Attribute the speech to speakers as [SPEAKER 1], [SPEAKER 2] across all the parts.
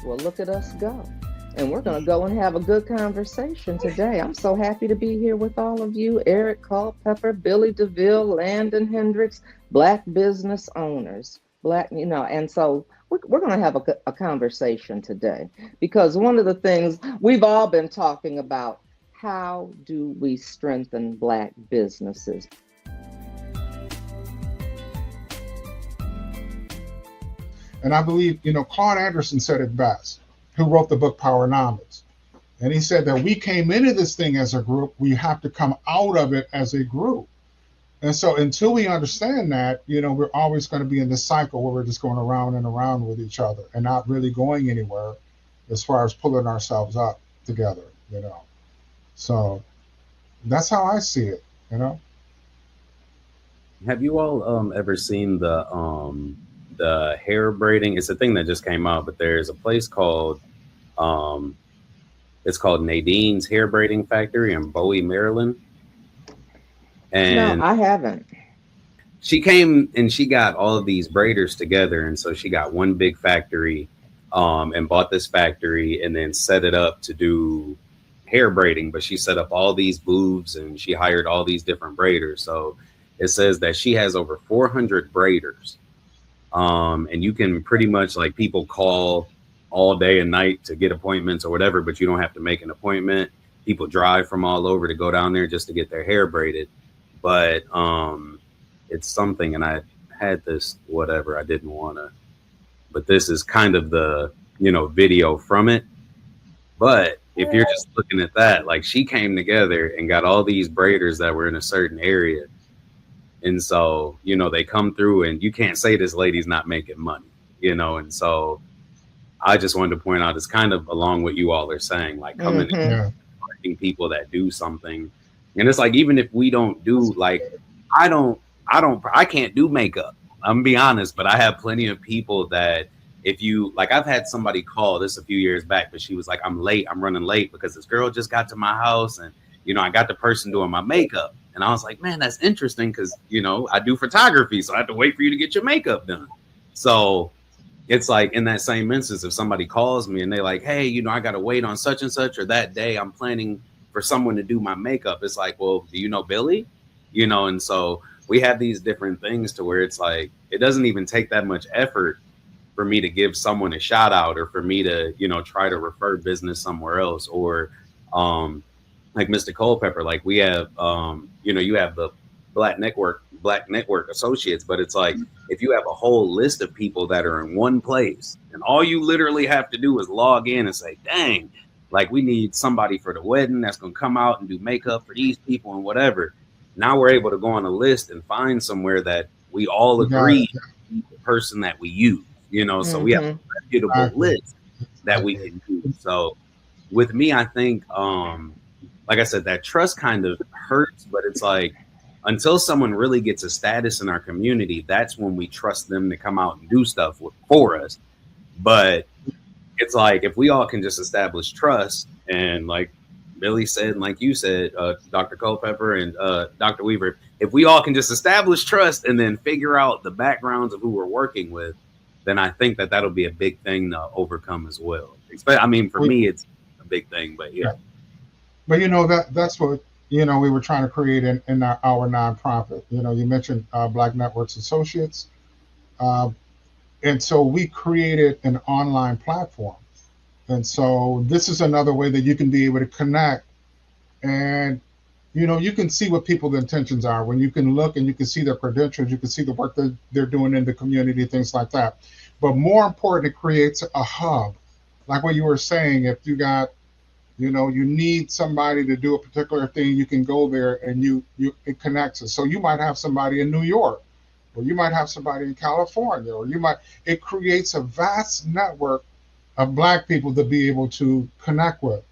[SPEAKER 1] Well, look at us go. And we're going to go and have a good conversation today. I'm so happy to be here with all of you, Eric Culpepper, Billy DeVille, Landon Hendricks, Black business owners. Black, and so we're going to have a conversation today because one of the things we've all been talking about, how do we strengthen Black businesses?
[SPEAKER 2] And I believe, Claude Anderson said it best, who wrote the book Powernomics. And he said that we came into this thing as a group, we have to come out of it as a group. And so until we understand that, we're always going to be in this cycle where we're just going around and around with each other and not really going anywhere as far as pulling ourselves up together. So that's how I see it.
[SPEAKER 3] Have you all ever seen the hair braiding? It's a thing that just came out, but there's a place called it's called Nadine's Hair Braiding Factory in Bowie, Maryland. And
[SPEAKER 1] no, I haven't.
[SPEAKER 3] She came and she got all of these braiders together, and so she got one big factory and bought this factory and then set it up to do hair braiding. But she set up all these booths and she hired all these different braiders. So it says that she has over 400 braiders. And you can pretty much, like, people call all day and night to get appointments or whatever, but you don't have to make an appointment. People drive from all over to go down there just to get their hair braided. But it's something, and I had this, whatever, I didn't want to, but this is kind of the, video from it. But if you're just looking at that, like, she came together and got all these braiders that were in a certain area. And so, they come through and you can't say this lady's not making money, and so I just wanted to point out, it's kind of along what you all are saying, like coming and finding people that do something. And it's like, even if we don't do, like, I can't do makeup. I'm gonna be honest, but I have plenty of people that, if you, like, I've had somebody call this a few years back, but she was like, I'm running late because this girl just got to my house and, I got the person doing my makeup. And I was like, man, that's interesting because, I do photography, so I have to wait for you to get your makeup done. So it's like, in that same instance, if somebody calls me and they're like, hey, I got to wait on such and such, or that day I'm planning for someone to do my makeup. It's like, well, do you know Billy? And so we have these different things to where it's like, it doesn't even take that much effort for me to give someone a shout out, or for me to, try to refer business somewhere else, or, like Mr. Culpepper, like, we have, you have the Black Network Associates, but it's like, if you have a whole list of people that are in one place, and all you literally have to do is log in and say, dang, like, we need somebody for the wedding that's going to come out and do makeup for these people and whatever. Now we're able to go on a list and find somewhere that we all agree the person that we use, so we have a reputable list that we can use. So with me, I think, like I said, that trust kind of hurts, but it's like, until someone really gets a status in our community, that's when we trust them to come out and do stuff for us. But it's like, if we all can just establish trust, and like Billy said, and like you said, Dr. Culpepper and Dr. Weaver, if we all can just establish trust and then figure out the backgrounds of who we're working with, then I think that that'll be a big thing to overcome as well. I mean, for me, it's a big thing, but yeah.
[SPEAKER 2] But that's what we were trying to create in our nonprofit. You mentioned Black Networks Associates, and so we created an online platform. And so this is another way that you can be able to connect, and you can see what people's intentions are when you can look and you can see their credentials, you can see the work that they're doing in the community, things like that. But more important, it creates a hub, like what you were saying. If you got you need somebody to do a particular thing, you can go there and it connects us. So you might have somebody in New York, or you might have somebody in California, or it creates a vast network of Black people to be able to connect with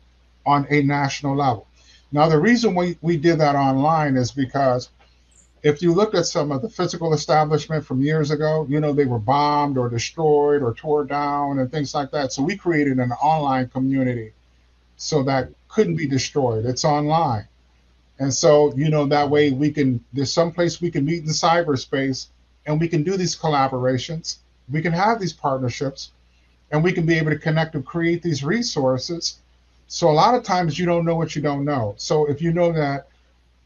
[SPEAKER 2] on a national level. Now, the reason we did that online is because if you look at some of the physical establishment from years ago, they were bombed or destroyed or tore down and things like that. So we created an online community so that couldn't be destroyed. It's online. And so, that way there's some place we can meet in cyberspace, and we can do these collaborations. We can have these partnerships, and we can be able to connect and create these resources. So a lot of times you don't know what you don't know. So if you know that,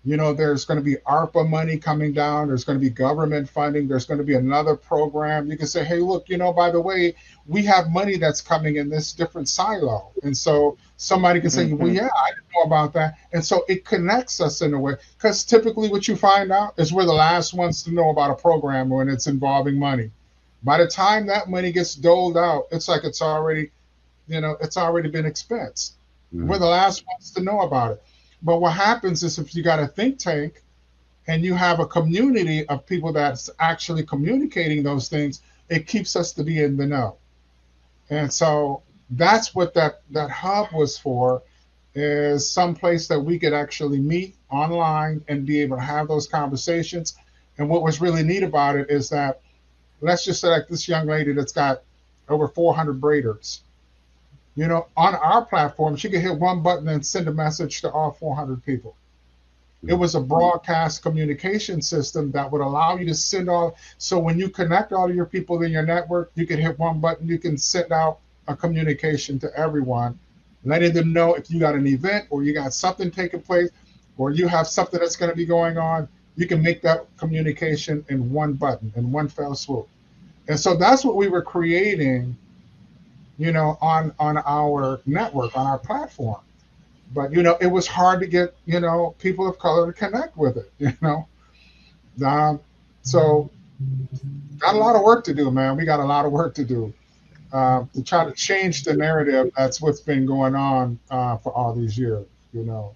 [SPEAKER 2] there's going to be ARPA money coming down, there's going to be government funding, there's going to be another program, you can say, hey, look, by the way, we have money that's coming in this different silo. And so somebody can say, well,
[SPEAKER 1] Mm-hmm.
[SPEAKER 2] yeah, I didn't know about that. And so it connects us in a way, because typically what you find out is we're the last ones to know about a program when it's involving money. By the time that money gets doled out, it's like it's already been expensed. We're
[SPEAKER 3] Mhm.
[SPEAKER 2] the last ones to know about it. But what happens is if you got a think tank and you have a community of people that's actually communicating those things, it keeps us to be in the know. And so that's what that hub was for, is some place that we could actually meet online and be able to have those conversations. And what was really neat about it is that, let's just say like this young lady that's got over 400 braiders. On our platform, she could hit one button and send a message to all 400 people. It
[SPEAKER 3] Mhm.
[SPEAKER 2] was a broadcast communication system that would allow you to send all. So when you connect all of your people in your network, you can hit one button, you can send out a communication to everyone, letting them know if you got an event or you got something taking place or you have something that's going to be going on. You can make that communication in one button, in one fell swoop. And so that's what we were creating, on our network, on our platform. But it was hard to get people of color to connect with it. Um, so got a lot of work to do, man. We got a lot of work to do to try to change the narrative. That's what's been going on for all these years. You know,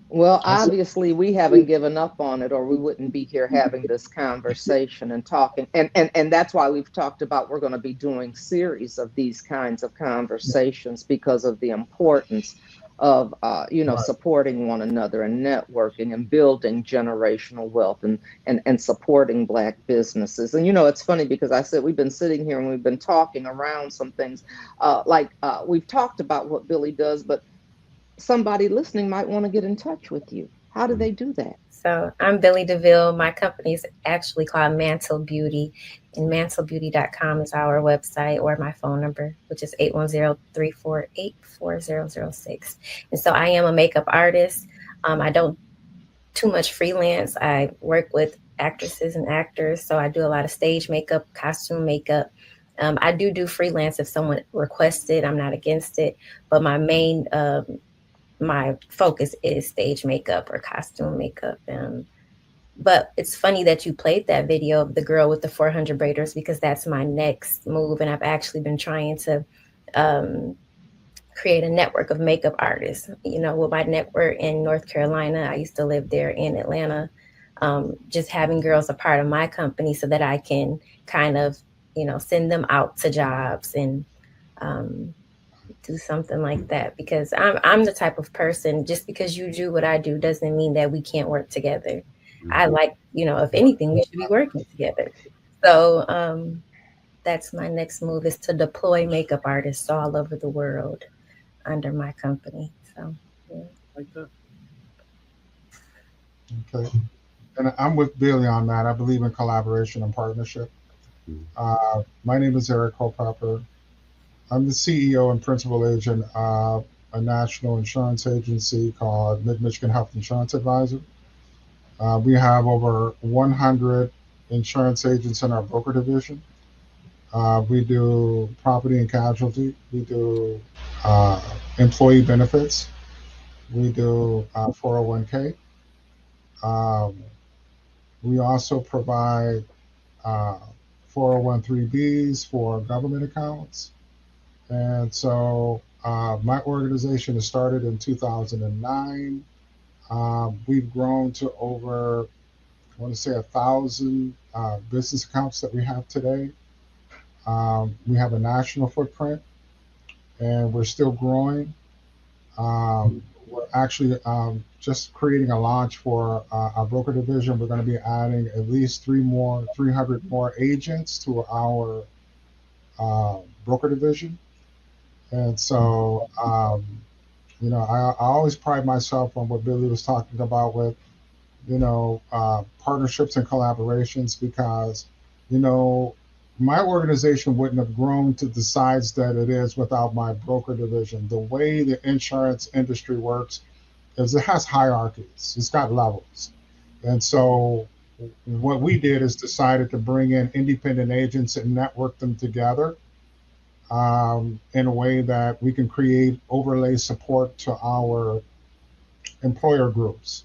[SPEAKER 1] Well,
[SPEAKER 2] that's
[SPEAKER 1] obviously, we haven't given up on it, or we wouldn't be here having this conversation and talking. And that's why we've talked about we're going to be doing series of these kinds of conversations because of the importance of
[SPEAKER 2] right.
[SPEAKER 1] supporting one another and networking and building generational wealth and supporting Black businesses. And it's funny because I said we've been sitting here and we've been talking around some things, we've talked about what Billy does, but somebody listening might want to get in touch with you. How do
[SPEAKER 3] Mhm.
[SPEAKER 1] they do that?
[SPEAKER 4] So I'm Billy DeVille. My company is actually called Mantle Beauty, and mantlebeauty.com is our website, or my phone number, which is 810-348-4006. And so I am a makeup artist. I don't too much freelance. I work with actresses and actors, so I do a lot of stage makeup, costume makeup. I do freelance if someone requests it. I'm not against it, but my focus is stage makeup or costume makeup. But it's funny that you played that video of the girl with the 400 braiders, because that's my next move. And I've actually been trying to um, create a network of makeup artists. With my network in North Carolina, I used to live there in Atlanta. Just having girls a part of my company so that I can kind of, send them out to jobs and um, do something like that, because I'm the type of person, just because you do what I do doesn't mean that we can't work together. I
[SPEAKER 3] Mhm.
[SPEAKER 4] like, if anything, we should be working together. So that's my next move, is to deploy makeup artists all over the world under my company. So yeah.
[SPEAKER 3] Like that.
[SPEAKER 2] Okay. And I'm with Billy on that. I believe in collaboration and partnership.
[SPEAKER 3] Mhm.
[SPEAKER 2] My name is Eric Culpepper. I'm the CEO and principal agent of a national insurance agency called Mid Michigan Health Insurance Advisor. We have over 100 insurance agents in our broker division. We do property and casualty. We do uh, employee benefits. We do 401k. Um, we also provide uh, 401(b)(3)s for government accounts. And so my organization has started in 2009. We've grown to over, I want to say, 1,000 business accounts that we have today. We have a national footprint, and we're still growing. We're actually just creating a launch for our broker division. We're going to be adding at least 300 more agents to our broker division. And so, I always pride myself on what Billy was talking about with, partnerships and collaborations, because, you know, my organization wouldn't have grown to the size that it is without my broker division. The way the insurance industry works is it has hierarchies, it's got levels. And so what we did is decided to bring in independent agents and network them together in a way that we can create overlay support to our employer groups.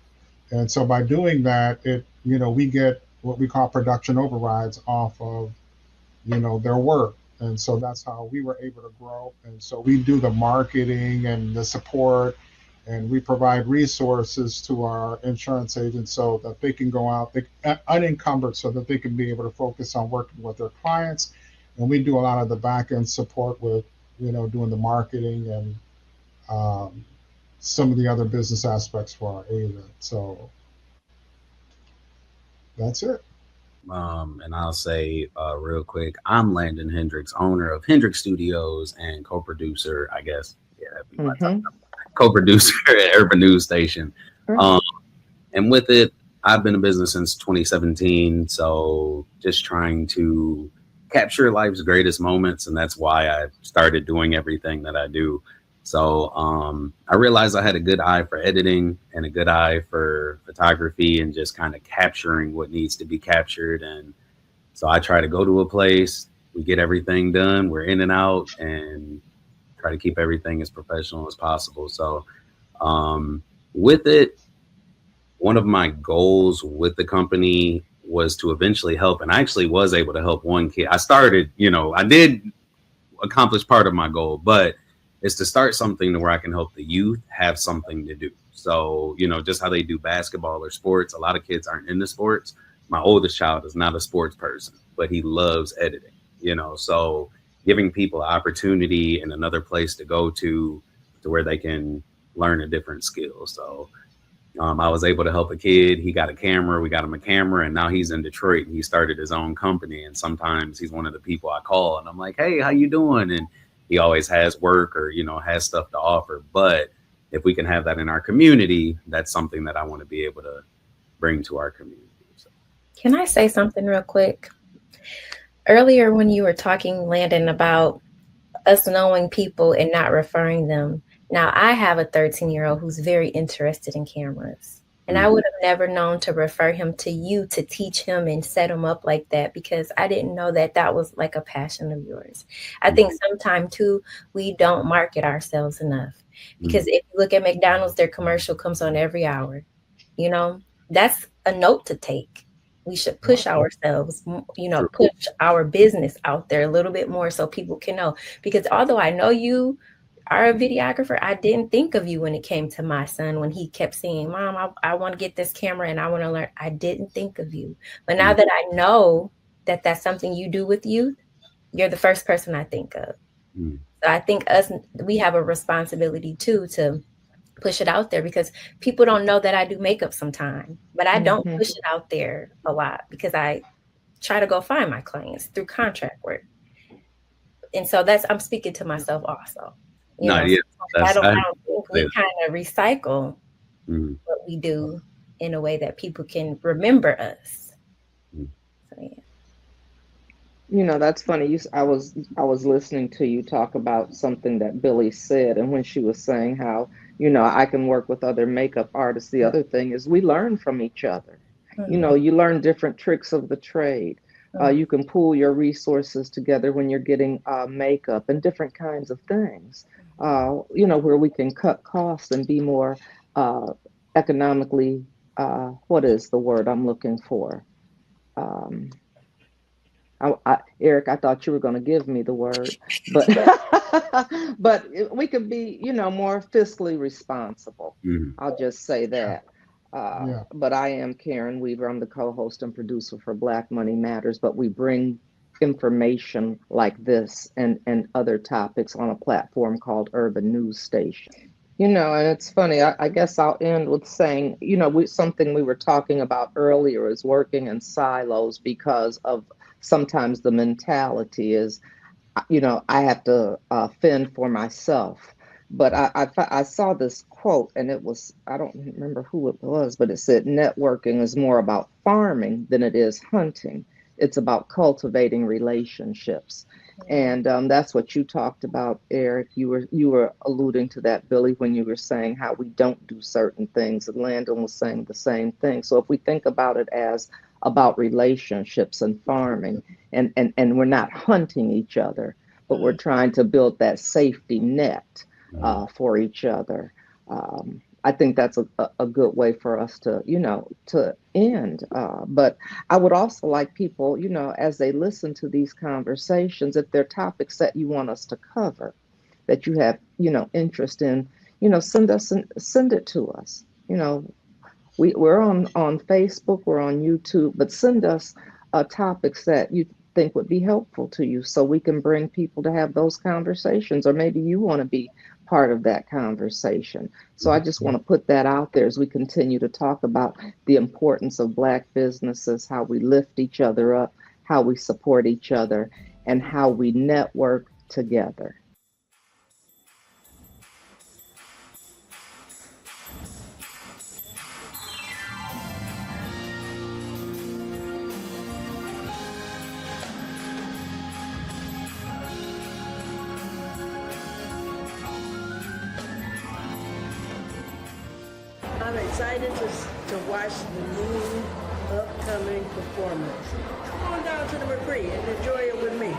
[SPEAKER 2] And so by doing that, we get what we call production overrides off of their work. And so that's how we were able to grow. And so we do the marketing and the support, and we provide resources to our insurance agents so that they can go out unencumbered, so that they can be able to focus on working with their clients. And we do a lot of the back end support with doing the marketing and um, some of the other business aspects for our agent. So that's it.
[SPEAKER 3] And I'll say real quick, I'm Landon Hendricks, owner of Hendricks Studios and co-producer, I guess. Yeah, that'd be my title.
[SPEAKER 1] Mm-hmm.
[SPEAKER 3] Co-producer at Urban News Station.
[SPEAKER 1] Right.
[SPEAKER 3] Um, and with it, I've been in business since 2017. So just trying to capture life's greatest moments. And that's why I started doing everything that I do. So I realized I had a good eye for editing and a good eye for photography and just kind of capturing what needs to be captured. And so I try to go to a place, we get everything done, we're in and out, and try to keep everything as professional as possible. So with it, one of my goals with the company was to eventually help, and I actually was able to help one kid. I started, I did accomplish part of my goal, but it's to start something to where I can help the youth have something to do. So, just how they do basketball or sports, a lot of kids aren't into sports. My oldest child is not a sports person, but he loves editing, so giving people an opportunity and another place to go to where they can learn a different skill. So I was able to help a kid. He got a camera. We got him a camera, and now he's in Detroit. And he started his own company. And sometimes he's one of the people I call, and I'm like, "Hey, how you doing?" And he always has work or has stuff to offer. But if we can have that in our community, that's something that I want to be able to bring to our community. So.
[SPEAKER 4] Can I say something real quick? Earlier, when you were talking, Landon, about us knowing people and not referring them. Now, I have a 13-year-old who's very interested in cameras. And I would have never known to refer him to you to teach him and set him up like that, because I didn't know that that was like a passion of yours. I think sometimes too, we don't market ourselves enough, because if you look at McDonald's, their commercial comes on every hour. That's a note to take. We should push ourselves, push our business out there a little bit more so people can know. Because although I know you are a videographer, I didn't think of you when it came to my son, when he kept saying, "Mom, I want to get this camera and I want to learn." I didn't think of you. But now that I know that that's something you do with youth, you're the first person I think of. So I think we have a responsibility too to push it out there, because people don't know that I do makeup sometime, but I don't push it out there a lot because I try to go find my clients through contract work. And so I'm speaking to myself also.
[SPEAKER 3] No, yeah,
[SPEAKER 4] I don't think we kind of recycle what we do in a way that people can remember us. So, yeah.
[SPEAKER 1] That's funny. I was listening to you talk about something that Billy said, and when she was saying how, I can work with other makeup artists. The other thing is we learn from each other. You learn different tricks of the trade. You can pool your resources together when you're getting makeup and different kinds of things. Where we can cut costs and be more economically. What is the word I'm looking for? Um, Eric, I thought you were going to give me the word, but but we could be, more fiscally responsible. I'll just say that. But I am Karen Weaver. I'm the co-host and producer for Black Money Matters, but we bring information like this and other topics on a platform called Urban News Station. And it's funny. I guess I'll end with saying, something we were talking about earlier is working in silos, because of sometimes the mentality is, I have to fend for myself. But I saw this quote, and it was, I don't remember who it was, but it said networking is more about farming than it is hunting. It's about cultivating relationships. And that's what you talked about, Eric. You were alluding to that, Billy, when you were saying how we don't do certain things, and Landon was saying the same thing. So if we think about it as about relationships and farming, and we're not hunting each other, but we're trying to build that safety net
[SPEAKER 3] Mhm.
[SPEAKER 1] for each other. I think that's a good way for us to, to end. But I would also like people, as they listen to these conversations, if there are topics that you want us to cover, that you have, interest in, send it to us. We're on Facebook, we're on YouTube, but send us topics that you think would be helpful to you so we can bring people to have those conversations, or maybe you want to be part of that conversation. So I just want to put that out there as we continue to talk about the importance of Black businesses, how we lift each other up, how we support each other, and how we network together.
[SPEAKER 5] I'm excited to watch the new upcoming performance. Come on down to the McCree and enjoy it with me.